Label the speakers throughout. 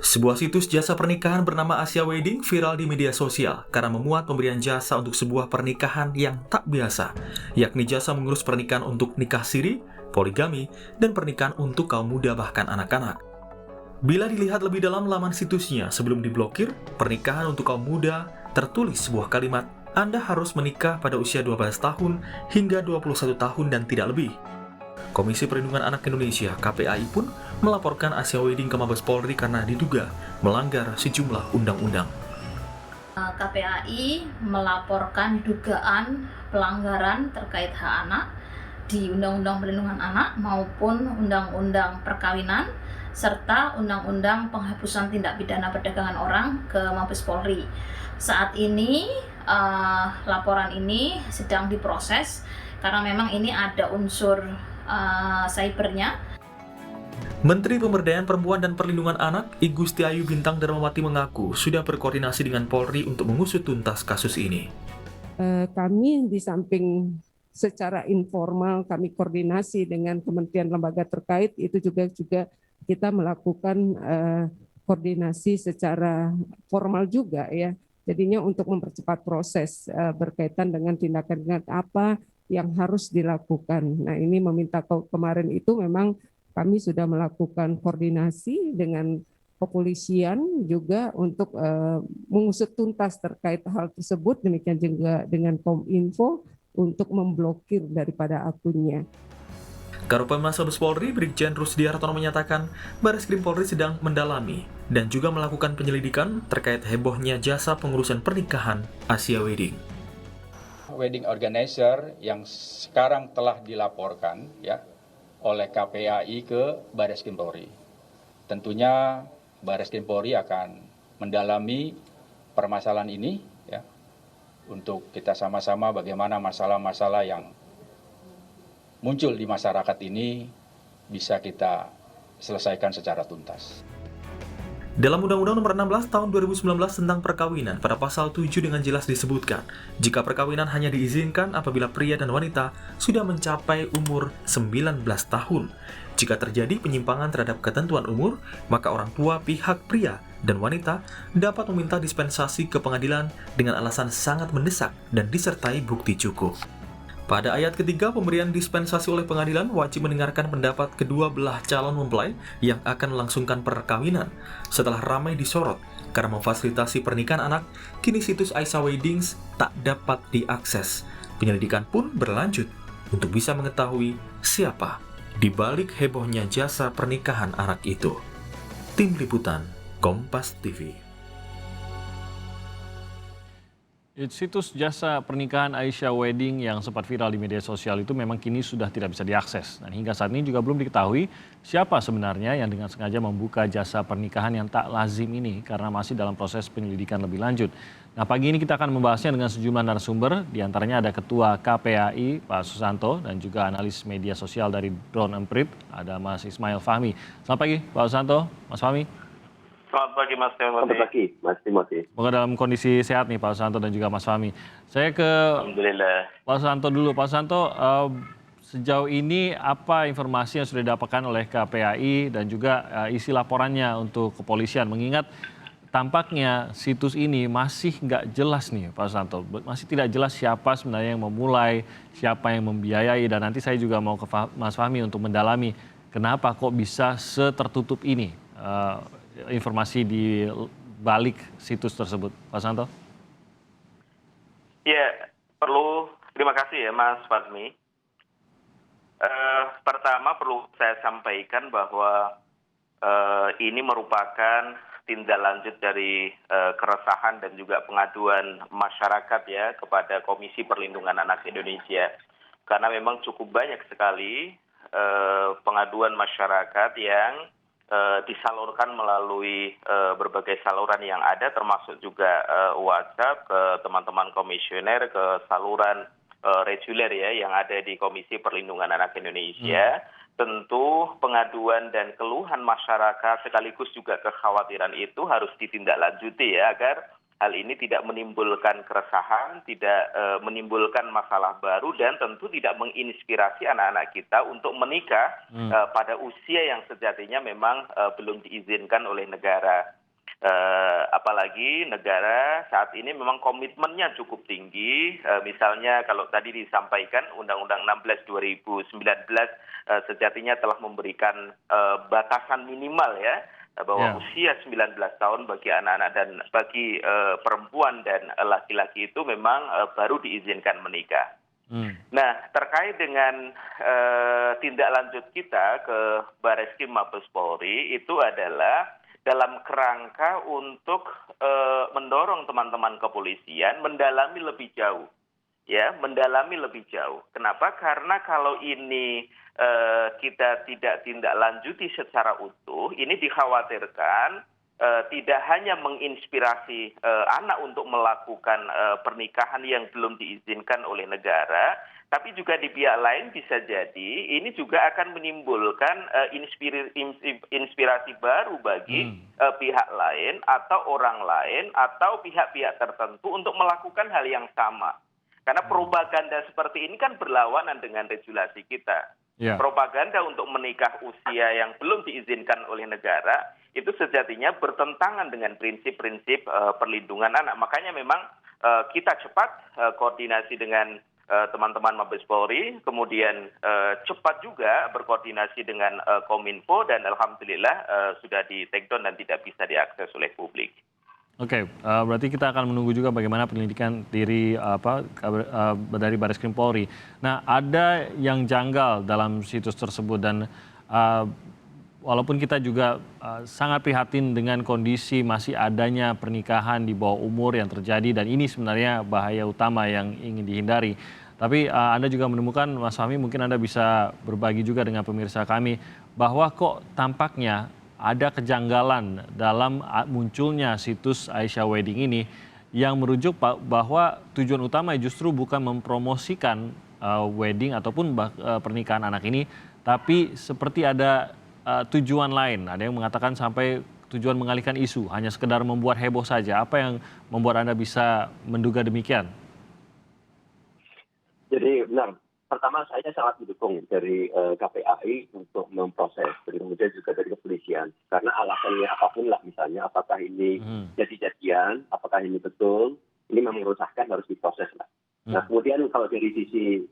Speaker 1: Sebuah situs jasa pernikahan bernama Asia Wedding viral di media sosial karena memuat pemberian jasa untuk sebuah pernikahan yang tak biasa, yakni jasa mengurus pernikahan untuk nikah siri, poligami, dan pernikahan untuk kaum muda bahkan anak-anak. Bila dilihat lebih dalam laman situsnya sebelum diblokir, pernikahan untuk kaum muda tertulis sebuah kalimat, Anda harus menikah pada usia 12 tahun hingga 21 tahun dan tidak lebih. Komisi Perlindungan Anak Indonesia (KPAI) pun melaporkan Asia Wedding ke Mabes Polri karena diduga melanggar sejumlah undang-undang.
Speaker 2: KPAI melaporkan dugaan pelanggaran terkait hak anak di Undang-Undang Perlindungan Anak maupun Undang-Undang Perkawinan serta Undang-Undang Penghapusan Tindak Pidana Perdagangan Orang ke Mabes Polri. Saat ini laporan ini sedang diproses karena memang ini ada unsur cybernya.
Speaker 1: Menteri Pemberdayaan Perempuan dan Perlindungan Anak, I Gusti Ayu Bintang Darmawati mengaku sudah berkoordinasi dengan Polri untuk mengusut tuntas kasus ini.
Speaker 3: Kami di samping secara informal kami koordinasi dengan kementerian lembaga terkait, itu juga kita melakukan koordinasi secara formal juga ya. Jadinya untuk mempercepat proses berkaitan dengan tindakan apa yang harus dilakukan. Nah ini meminta kemarin itu memang kami sudah melakukan koordinasi dengan kepolisian juga untuk mengusut tuntas terkait hal tersebut, demikian juga dengan Kominfo untuk memblokir daripada akunnya.
Speaker 1: Karopenmas Mabes Polri Brigjen Rusdi Hartono menyatakan Bareskrim Polri sedang mendalami dan juga melakukan penyelidikan terkait hebohnya jasa pengurusan pernikahan Asia Wedding.
Speaker 4: Wedding organizer yang sekarang telah dilaporkan ya oleh KPAI ke Bareskrim Polri. Tentunya Bareskrim Polri akan mendalami permasalahan ini ya untuk kita sama-sama bagaimana masalah-masalah yang muncul di masyarakat ini bisa kita selesaikan secara tuntas.
Speaker 1: Dalam Undang-Undang Nomor 16 Tahun 2019 tentang perkawinan, pada pasal 7 dengan jelas disebutkan, jika perkawinan hanya diizinkan apabila pria dan wanita sudah mencapai umur 19 tahun. Jika terjadi penyimpangan terhadap ketentuan umur, maka orang tua pihak pria dan wanita dapat meminta dispensasi ke pengadilan dengan alasan sangat mendesak dan disertai bukti cukup. Pada ayat ketiga, pemberian dispensasi oleh pengadilan wajib mendengarkan pendapat kedua belah calon mempelai yang akan melangsungkan perkawinan. Setelah ramai disorot karena memfasilitasi pernikahan anak, kini situs Asia Weddings tak dapat diakses. Penyelidikan pun berlanjut untuk bisa mengetahui siapa di balik hebohnya jasa pernikahan anak itu. Tim Liputan Kompas TV.
Speaker 5: Situs jasa pernikahan Asia Wedding yang sempat viral di media sosial itu memang kini sudah tidak bisa diakses. Dan hingga saat ini juga belum diketahui siapa sebenarnya yang dengan sengaja membuka jasa pernikahan yang tak lazim ini karena masih dalam proses penyelidikan lebih lanjut. Nah pagi ini kita akan membahasnya dengan sejumlah narasumber, diantaranya ada Ketua KPAI Pak Susanto dan juga analis media sosial dari Drone Emprit, ada Mas Ismail Fahmi. Selamat pagi Pak Susanto, Mas Fahmi.
Speaker 6: Selamat pagi Mas Timothy.
Speaker 7: Selamat pagi Mas Timothy.
Speaker 5: Semoga dalam kondisi sehat nih Pak Susanto dan juga Mas Fahmi. Saya ke
Speaker 6: Alhamdulillah.
Speaker 5: Pak Susanto dulu. Pak Susanto, sejauh ini apa informasi yang sudah didapatkan oleh KPAI dan juga isi laporannya untuk kepolisian? Mengingat tampaknya situs ini masih nggak jelas nih Pak Susanto. Masih tidak jelas siapa sebenarnya yang memulai, siapa yang membiayai. Dan nanti saya juga mau ke Mas Fahmi untuk mendalami kenapa kok bisa setertutup ini informasi di balik situs tersebut, Pak Santo?
Speaker 6: Ya, terima kasih ya Mas Fahmi. Pertama perlu saya sampaikan bahwa ini merupakan tindak lanjut dari keresahan dan juga pengaduan masyarakat ya kepada Komisi Perlindungan Anak Indonesia. Karena memang cukup banyak sekali pengaduan masyarakat yang disalurkan melalui berbagai saluran yang ada, termasuk juga WhatsApp ke teman-teman komisioner, ke saluran reguler ya yang ada di Komisi Perlindungan Anak Indonesia. Tentu pengaduan dan keluhan masyarakat sekaligus juga kekhawatiran itu harus ditindaklanjuti ya agar hal ini tidak menimbulkan keresahan, tidak menimbulkan masalah baru, dan tentu tidak menginspirasi anak-anak kita untuk menikah pada usia yang sejatinya memang belum diizinkan oleh negara. Apalagi negara saat ini memang komitmennya cukup tinggi. Misalnya kalau tadi disampaikan Undang-Undang 16 2019 sejatinya telah memberikan batasan minimal ya, bahwa usia 19 tahun bagi anak-anak dan bagi perempuan dan laki-laki itu memang baru diizinkan menikah. Nah, terkait dengan tindak lanjut kita ke Bareskrim Mabes Polri itu adalah dalam kerangka untuk mendorong teman-teman kepolisian mendalami lebih jauh. Ya, mendalami lebih jauh. Kenapa? Karena kalau ini kita tidak tindak lanjuti secara utuh, ini dikhawatirkan tidak hanya menginspirasi anak untuk melakukan pernikahan yang belum diizinkan oleh negara, tapi juga di pihak lain bisa jadi ini juga akan menimbulkan inspirasi baru bagi pihak lain atau orang lain atau pihak-pihak tertentu untuk melakukan hal yang sama. Karena propaganda seperti ini kan berlawanan dengan regulasi kita. Propaganda untuk menikah usia yang belum diizinkan oleh negara itu sejatinya bertentangan dengan prinsip-prinsip perlindungan anak. Makanya memang kita cepat koordinasi dengan teman-teman Mabes Polri, kemudian cepat juga berkoordinasi dengan Kominfo, dan alhamdulillah sudah di take down dan tidak bisa diakses oleh publik.
Speaker 5: Oke, berarti kita akan menunggu juga bagaimana penyelidikan dari Bareskrim Polri. Nah, ada yang janggal dalam situs tersebut dan walaupun kita juga sangat prihatin dengan kondisi masih adanya pernikahan di bawah umur yang terjadi dan ini sebenarnya bahaya utama yang ingin dihindari. Tapi Anda juga menemukan, Mas Fahmi, mungkin Anda bisa berbagi juga dengan pemirsa kami bahwa kok tampaknya ada kejanggalan dalam munculnya situs Aisyah Wedding ini yang merujuk bahwa tujuan utama justru bukan mempromosikan wedding ataupun pernikahan anak ini, tapi seperti ada tujuan lain. Ada yang mengatakan sampai tujuan mengalihkan isu, hanya sekedar membuat heboh saja. Apa yang membuat Anda bisa menduga demikian?
Speaker 7: Jadi benar. Pertama, saya sangat mendukung dari KPAI untuk memproses, kemudian juga dari kepolisian. Karena alasannya apapun lah, misalnya apakah ini jadi-jadian, apakah ini betul, ini memang merusakkan, harus diproses lah. Nah, kemudian kalau dari sisi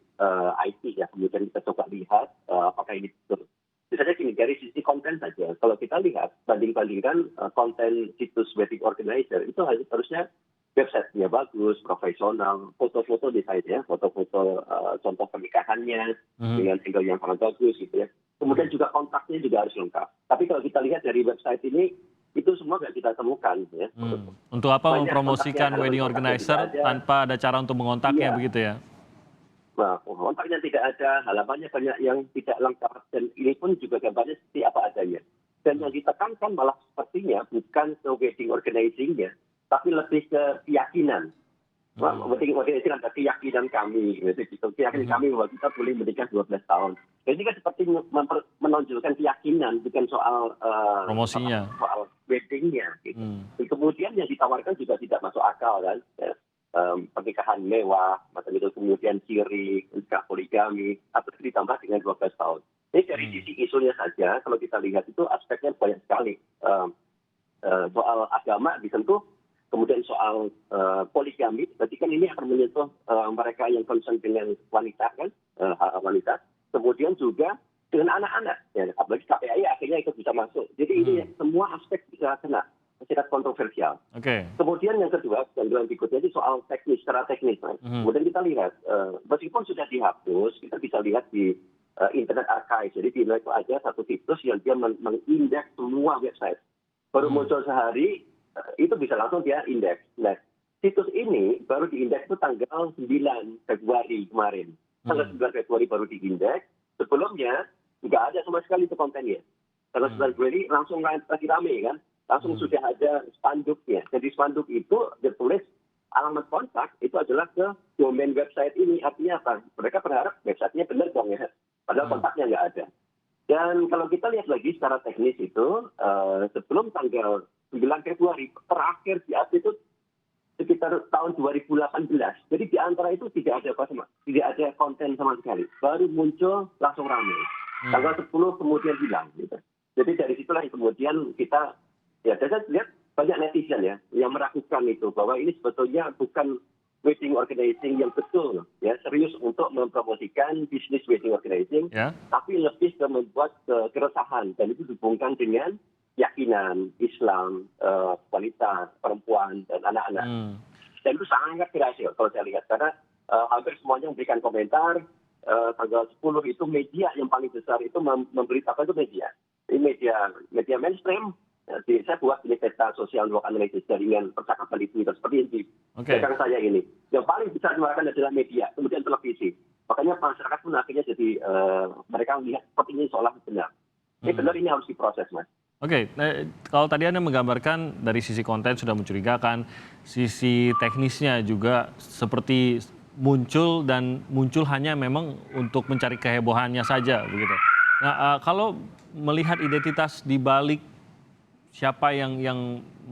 Speaker 7: IT ya, kemudian kita coba lihat apakah ini betul. Misalnya gini, dari sisi konten saja, kalau kita lihat, banding-bandingkan konten situs wedding organizer, itu harusnya website-nya bagus, profesional, foto-foto desainnya, foto-foto contoh pernikahannya dengan angle yang sangat bagus gitu ya. Kemudian juga kontaknya juga harus lengkap. Tapi kalau kita lihat dari website ini, itu semua nggak kita temukan ya.
Speaker 5: Untuk apa mempromosikan wedding organizer tanpa ada cara untuk mengontaknya begitu ya?
Speaker 7: Nah, kontaknya tidak ada, halamannya banyak yang tidak lengkap, dan ini pun juga gambarnya seperti apa adanya. Dan yang ditekankan malah sepertinya bukan ke wedding organizing-nya, tapi lebih ke keyakinan. Wedding organizing ada keyakinan kami, keyakinan kami bahwa kita boleh menikah 12 tahun. Jadi kan seperti menonjolkan keyakinan, bukan soal
Speaker 5: promosinya,
Speaker 7: soal weddingnya. Gitu. Kemudian yang ditawarkan juga tidak masuk akal kan. Pernikahan mewah, macam itu, kemudian syirik, nikah poligami, atau ditambah dengan 12 tahun. Ini dari sisi isunya saja, kalau kita lihat itu aspeknya banyak sekali. Soal agama disentuh, kemudian soal poligami, berarti kan ini akan menyentuh mereka yang concern dengan wanita kan, hak wanita. Kemudian juga dengan anak-anak, ya, apalagi KPAI akhirnya ikut bisa masuk. Jadi ini semua aspek bisa kena. Sangat kontroversial. Kemudian yang kedua, gangguan berikutnya itu soal teknis, secara teknis. Kemudian kita lihat, meskipun sudah dihapus, kita bisa lihat di Internet Archive. Jadi di itu ada satu situs yang dia mengindeks semua website. Baru muncul sehari, itu bisa langsung dia indeks. Nah, situs ini baru diindeks itu tanggal 9 Februari kemarin. Tanggal 9 Februari baru diindeks. Sebelumnya, nggak ada sama sekali itu kontennya. Tanggal 9 Februari langsung lagi rame kan. Langsung sudah ada spanduknya. Jadi spanduk itu ditulis alamat kontak itu adalah ke domain website ini. Artinya apa? Mereka berharap websitenya benar dong ya. Padahal kontaknya nggak ada. Dan kalau kita lihat lagi secara teknis itu, sebelum tanggal 9 Februari, terakhir di update itu sekitar tahun 2018. Jadi di antara itu tidak ada konten sama sekali. Baru muncul langsung ramai. Tanggal 10 kemudian hilang. Gitu. Jadi dari situlah kemudian kita, ya saya lihat banyak netizen ya yang meragukan itu bahwa ini sebetulnya bukan wedding organizing yang betul, ya serius untuk mempromosikan bisnis wedding organizing, tapi lebih ke membuat keresahan dan itu dihubungkan dengan keyakinan Islam, wanita, perempuan dan anak-anak. Dan itu sangat berhasil kalau saya lihat karena hampir semuanya memberikan komentar. Tanggal 10 itu media yang paling besar itu memberitakan itu media. Ini media mainstream. Saya buat ini peta sosial network analysis jaringan percakapan di Twitter seperti ini. Belakang saya ini. Yang paling besar dikeluarkan adalah media, kemudian televisi. Makanya masyarakat pun akhirnya jadi mereka melihat seperti ini seolah benar. Ini benar, ini harus diproses, Mas.
Speaker 5: Oke, kalau tadi Anda menggambarkan dari sisi konten sudah mencurigakan, sisi teknisnya juga seperti muncul hanya memang untuk mencari kehebohannya saja begitu. Nah, kalau melihat identitas di balik siapa yang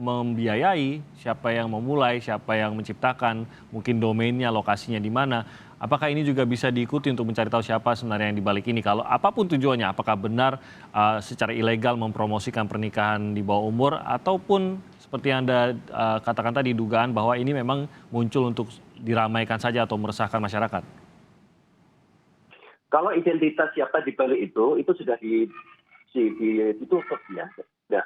Speaker 5: membiayai, siapa yang memulai, siapa yang menciptakan, mungkin domainnya, lokasinya di mana, apakah ini juga bisa diikuti untuk mencari tahu siapa sebenarnya yang di balik ini? Kalau apapun tujuannya, apakah benar secara ilegal mempromosikan pernikahan di bawah umur, ataupun seperti yang Anda katakan tadi, dugaan bahwa ini memang muncul untuk diramaikan saja atau meresahkan masyarakat?
Speaker 7: Kalau identitas siapa di balik itu sudah ditutup ya. Nah,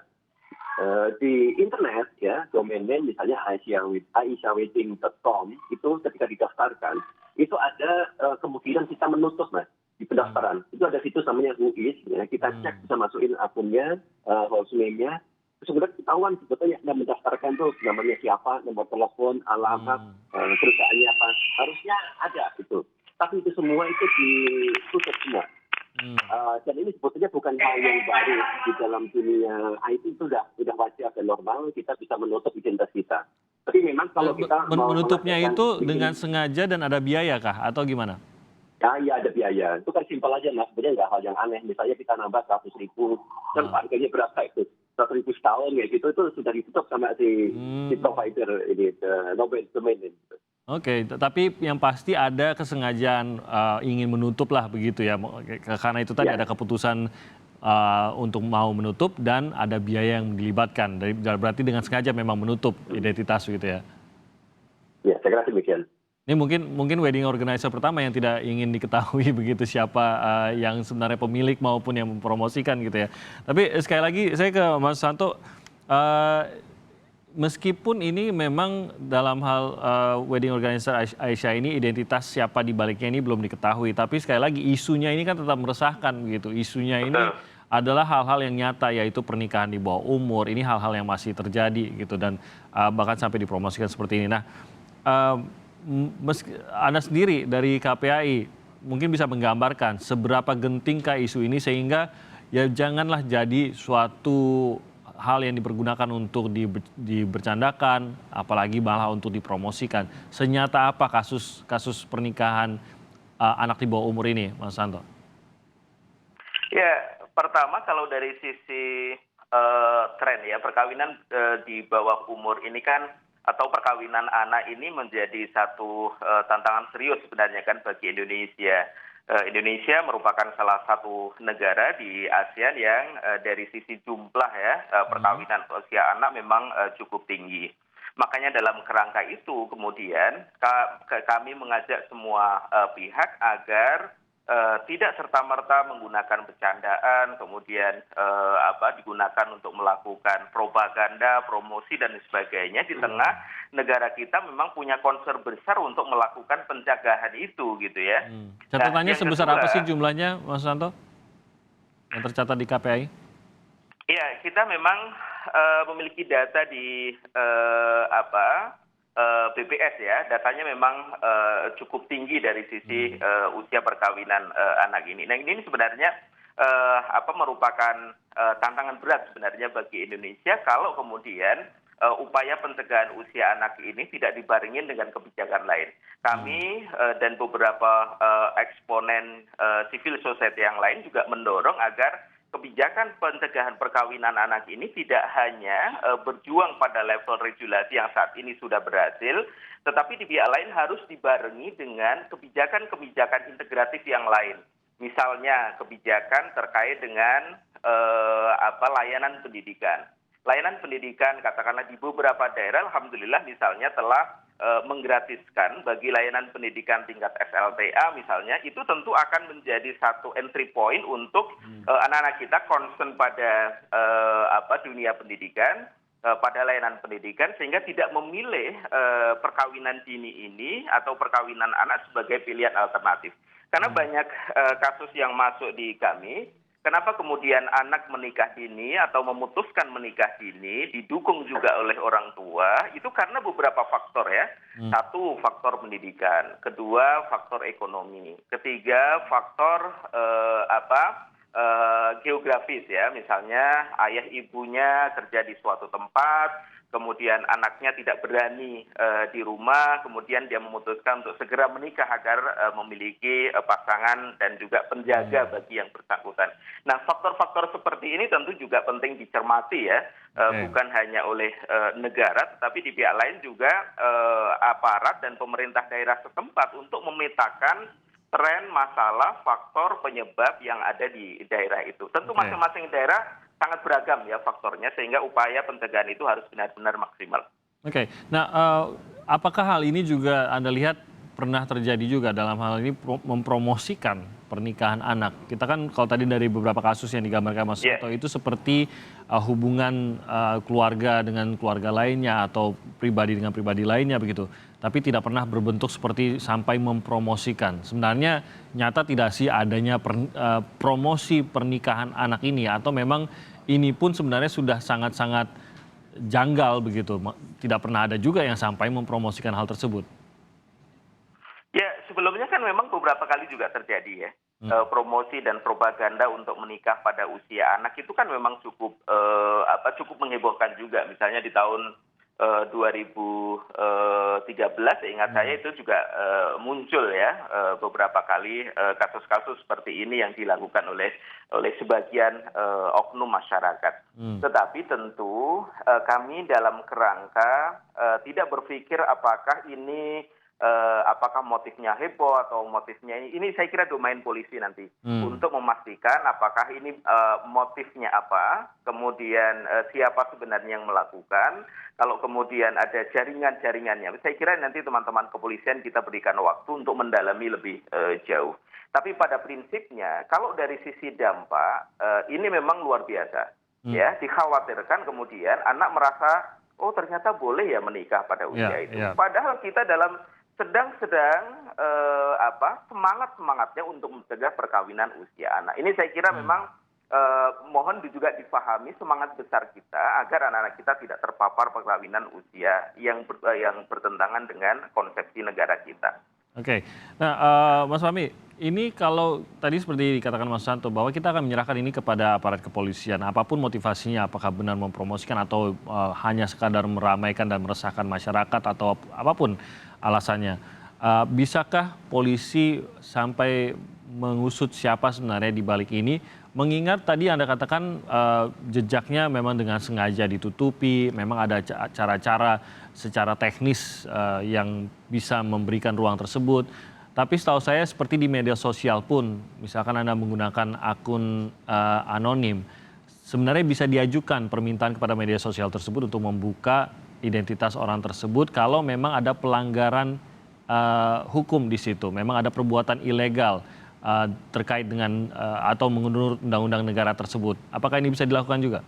Speaker 7: di internet ya, domainnya misalnya aisyahwedding.com itu ketika didaftarkan itu ada kemungkinan kita menutup, Mas, di pendaftaran. Itu ada situs namanya UIS, ya, kita cek bisa masukin akunnya, host name-nya. Sebenarnya ketahuan sebetulnya yang mendaftarkan tuh namanya siapa, nomor telepon, alamat, perusahaannya apa, harusnya ada gitu. Tapi itu semua itu ditutup semua. Dan ini sebetulnya bukan hal yang baru di dalam dunia IT, itu sudah wajar dan normal kita bisa menutup identitas kita. Tapi memang kalau kita
Speaker 5: menutupnya itu dengan sengaja dan ada biaya kah atau gimana?
Speaker 7: Ya ada biaya. Itu kan simpel aja, Mas. Sebenarnya nggak hal yang aneh. Misalnya kita nambah 100.000, kan harganya berapa itu? 100.000 setahun ya gitu, itu sudah ditutup sama si provider ini, domain ini.
Speaker 5: Oke, tapi yang pasti ada kesengajaan ingin menutup lah begitu ya, karena itu tadi ada keputusan untuk mau menutup dan ada biaya yang dilibatkan, berarti dengan sengaja memang menutup identitas gitu ya?
Speaker 7: Ya, saya kira demikian.
Speaker 5: Ini mungkin wedding organizer pertama yang tidak ingin diketahui begitu siapa yang sebenarnya pemilik maupun yang mempromosikan gitu ya. Tapi sekali lagi saya ke Mas Santo, meskipun ini memang dalam hal wedding organizer Aisyah ini identitas siapa di baliknya ini belum diketahui, tapi sekali lagi isunya ini kan tetap meresahkan begitu. Isunya ini adalah hal-hal yang nyata, yaitu pernikahan di bawah umur. Ini hal-hal yang masih terjadi gitu dan bahkan sampai dipromosikan seperti ini. Nah, Anda sendiri dari KPAI mungkin bisa menggambarkan seberapa gentingkah isu ini sehingga ya janganlah jadi suatu hal yang dipergunakan untuk dibercandakan, apalagi malah untuk dipromosikan. Senyata apa kasus pernikahan anak di bawah umur ini, Mas Santo?
Speaker 6: Ya, pertama kalau dari sisi tren ya, perkawinan di bawah umur ini kan, atau perkawinan anak ini menjadi satu tantangan serius sebenarnya kan bagi Indonesia. Indonesia merupakan salah satu negara di ASEAN yang dari sisi jumlah ya perkawinan usia anak memang cukup tinggi. Makanya dalam kerangka itu kemudian kami mengajak semua pihak agar tidak serta-merta menggunakan bercandaan, kemudian digunakan untuk melakukan propaganda, promosi dan sebagainya di tengah negara kita memang punya concern besar untuk melakukan pencegahan itu gitu ya.
Speaker 5: Catatannya sebesar apa sih jumlahnya, Mas Santo, yang tercatat di KPAI?
Speaker 6: Iya, kita memang memiliki data di BPS ya, datanya memang cukup tinggi dari sisi usia perkawinan anak ini. Nah ini sebenarnya merupakan tantangan berat sebenarnya bagi Indonesia kalau kemudian upaya pencegahan usia anak ini tidak dibarengin dengan kebijakan lain. Kami dan beberapa eksponen civil society yang lain juga mendorong agar kebijakan pencegahan perkawinan anak ini tidak hanya berjuang pada level regulasi yang saat ini sudah berhasil, tetapi di pihak lain harus dibarengi dengan kebijakan-kebijakan integratif yang lain. Misalnya kebijakan terkait dengan layanan pendidikan. Layanan pendidikan katakanlah di beberapa daerah alhamdulillah misalnya telah menggratiskan bagi layanan pendidikan tingkat SLTA misalnya, itu tentu akan menjadi satu entry point untuk anak-anak kita concern pada dunia pendidikan, pada layanan pendidikan, sehingga tidak memilih perkawinan dini ini atau perkawinan anak sebagai pilihan alternatif. Karena banyak kasus yang masuk di kami, kenapa kemudian anak menikah dini atau memutuskan menikah dini didukung juga oleh orang tua, itu karena beberapa faktor ya. Satu, faktor pendidikan. Kedua, faktor ekonomi. Ketiga, faktor geografis ya. Misalnya ayah ibunya kerja di suatu tempat, kemudian anaknya tidak berani di rumah, kemudian dia memutuskan untuk segera menikah agar memiliki pasangan dan juga penjaga bagi yang bersangkutan. Nah, faktor-faktor seperti ini tentu juga penting dicermati ya, bukan hanya oleh negara, tetapi di pihak lain juga aparat dan pemerintah daerah setempat untuk memetakan tren, masalah, faktor, penyebab yang ada di daerah itu. Tentu masing-masing daerah sangat beragam ya faktornya, sehingga upaya pencegahan itu harus benar-benar maksimal.
Speaker 5: Oke, nah apakah hal ini juga Anda lihat pernah terjadi juga dalam hal ini mempromosikan pernikahan anak? Kita kan kalau tadi dari beberapa kasus yang digambarkan Mas Santo itu seperti hubungan keluarga dengan keluarga lainnya atau pribadi dengan pribadi lainnya begitu. Tapi tidak pernah berbentuk seperti sampai mempromosikan. Sebenarnya nyata tidak sih adanya promosi pernikahan anak ini, atau memang ini pun sebenarnya sudah sangat-sangat janggal begitu. Tidak pernah ada juga yang sampai mempromosikan hal tersebut.
Speaker 6: Ya, sebelumnya kan memang beberapa kali juga terjadi ya. Promosi dan propaganda untuk menikah pada usia anak itu kan memang cukup menghebohkan juga. Misalnya di tahun 2013 ingat saya itu juga muncul ya beberapa kali kasus-kasus seperti ini yang dilakukan oleh sebagian oknum masyarakat. Tetapi tentu kami dalam kerangka tidak berpikir apakah ini apakah motifnya heboh atau motifnya ini saya kira domain polisi nanti untuk memastikan apakah ini motifnya apa, kemudian siapa sebenarnya yang melakukan, kalau kemudian ada jaringan-jaringannya, saya kira nanti teman-teman kepolisian kita berikan waktu untuk mendalami lebih jauh. Tapi pada prinsipnya kalau dari sisi dampak ini memang luar biasa ya, dikhawatirkan kemudian anak merasa oh ternyata boleh ya menikah pada usia itu. Padahal kita sedang semangat-semangatnya untuk mencegah perkawinan usia anak. Ini saya kira memang mohon juga difahami semangat besar kita agar anak-anak kita tidak terpapar perkawinan usia yang bertentangan dengan konsepsi negara kita.
Speaker 5: Oke, nah Mas Fahmi, ini kalau tadi seperti dikatakan Mas Santo bahwa kita akan menyerahkan ini kepada aparat kepolisian, apapun motivasinya, apakah benar mempromosikan atau hanya sekadar meramaikan dan meresahkan masyarakat atau apapun alasannya. Bisakah polisi sampai mengusut siapa sebenarnya di balik ini? Mengingat tadi Anda katakan jejaknya memang dengan sengaja ditutupi, memang ada cara-cara secara teknis yang bisa memberikan ruang tersebut. Tapi setahu saya seperti di media sosial pun, misalkan Anda menggunakan akun anonim, sebenarnya bisa diajukan permintaan kepada media sosial tersebut untuk membuka identitas orang tersebut kalau memang ada pelanggaran hukum di situ, memang ada perbuatan ilegal terkait dengan atau menurut undang-undang negara tersebut. Apakah ini bisa dilakukan juga?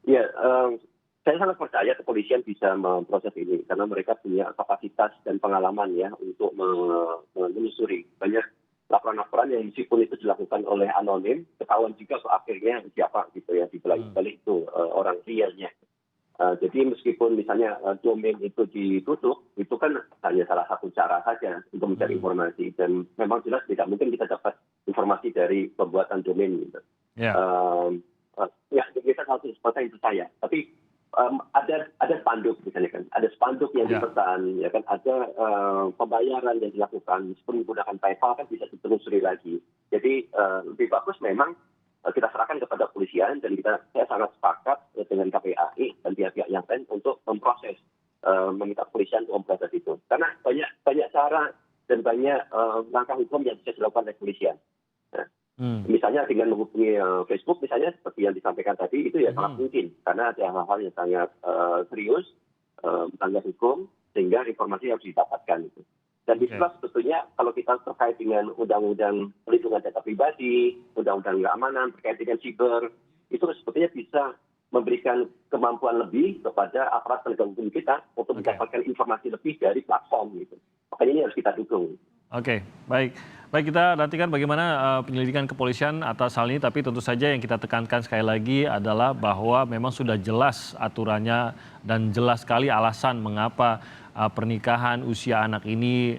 Speaker 7: Ya, saya sangat percaya kepolisian bisa memproses ini karena mereka punya kapasitas dan pengalaman ya untuk menelusuri banyak laporan-laporan yang meskipun itu dilakukan oleh anonim, ketahuan juga akhirnya siapa gitu ya di balik itu orang realnya. Jadi meskipun misalnya domain itu ditutup, itu kan hanya salah satu cara saja untuk mencari informasi dan memang jelas tidak mungkin kita dapat informasi dari pembuatan domain gitu. Ya, kita 100% itu saya. Tapi ada spanduk misalnya kan, ada spanduk yang dipesan, ya kan, ada pembayaran yang dilakukan meskipun menggunakan PayPal kan bisa ditelusuri lagi. Jadi lebih bagus memang kita serahkan kepada kepolisian, dan saya sangat sepakat dengan KPAI dan pihak-pihak yang lain untuk memproses, meminta kepolisian untuk memproses itu. Karena banyak cara dan banyak langkah hukum yang bisa dilakukan oleh kepolisian. Nah, misalnya dengan menghubungi Facebook, misalnya seperti yang disampaikan tadi, itu ya sangat mungkin. Karena ada hal-hal yang sangat serius, melanggar hukum, sehingga informasi harus didapatkan. Gitu. Dan itulah sebetulnya kalau kita terkait dengan undang-undang perlindungan data pribadi, undang-undang keamanan terkait dengan siber, itu sebetulnya bisa memberikan kemampuan lebih kepada aparat penegak hukum kita untuk mendapatkan informasi lebih dari platform gitu. Makanya ini harus kita dukung.
Speaker 5: Oke, baik. Baik, kita nantikan bagaimana penyelidikan kepolisian atas hal ini, tapi tentu saja yang kita tekankan sekali lagi adalah bahwa memang sudah jelas aturannya dan jelas sekali alasan mengapa pernikahan usia anak ini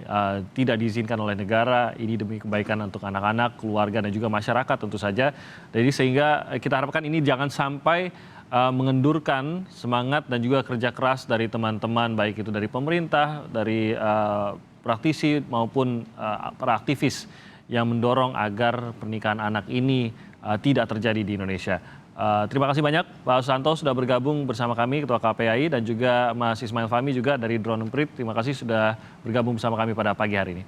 Speaker 5: tidak diizinkan oleh negara. Ini demi kebaikan untuk anak-anak, keluarga, dan juga masyarakat tentu saja. Jadi sehingga kita harapkan ini jangan sampai mengendurkan semangat dan juga kerja keras dari teman-teman, baik itu dari pemerintah, dari praktisi maupun para aktivis yang mendorong agar pernikahan anak ini tidak terjadi di Indonesia. Terima kasih banyak Pak Susanto sudah bergabung bersama kami, Ketua KPAI, dan juga Mas Ismail Fahmi juga dari Drone Emprit. Terima kasih sudah bergabung bersama kami pada pagi hari ini.